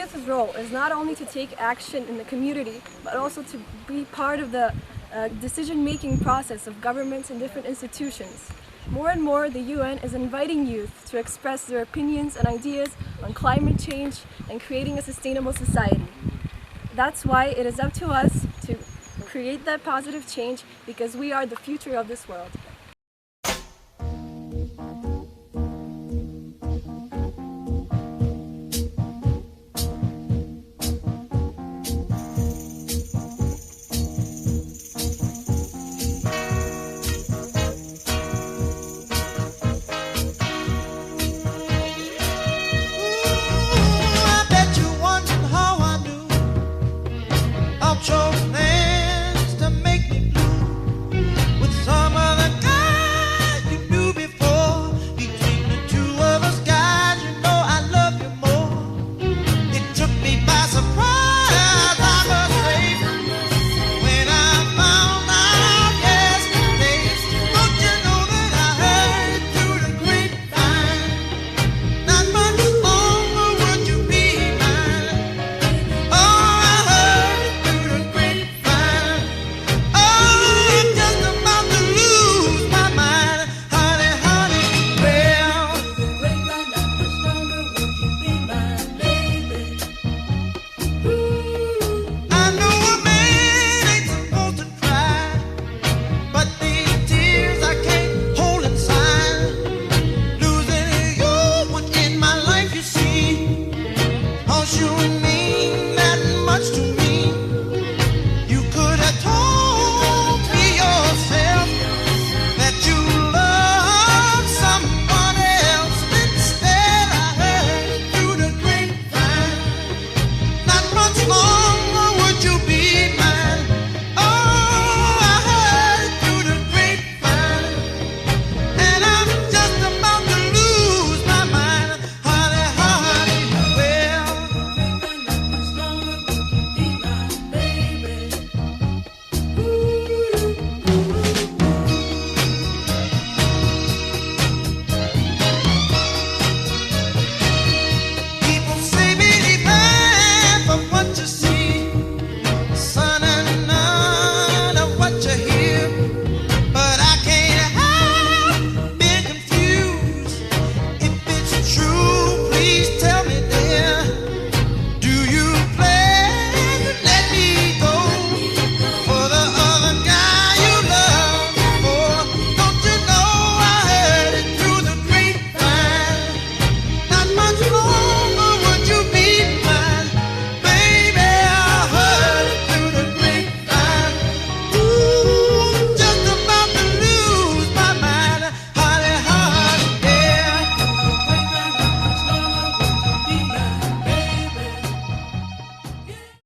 youth's role is not only to take action in the community, but also to be part of the decision-making process of governments and different institutions. More and more, the UN is inviting youth to express their opinions and ideas on climate change and creating a sustainable society. That's why it is up to us to create that positive change, because we are the future of this world.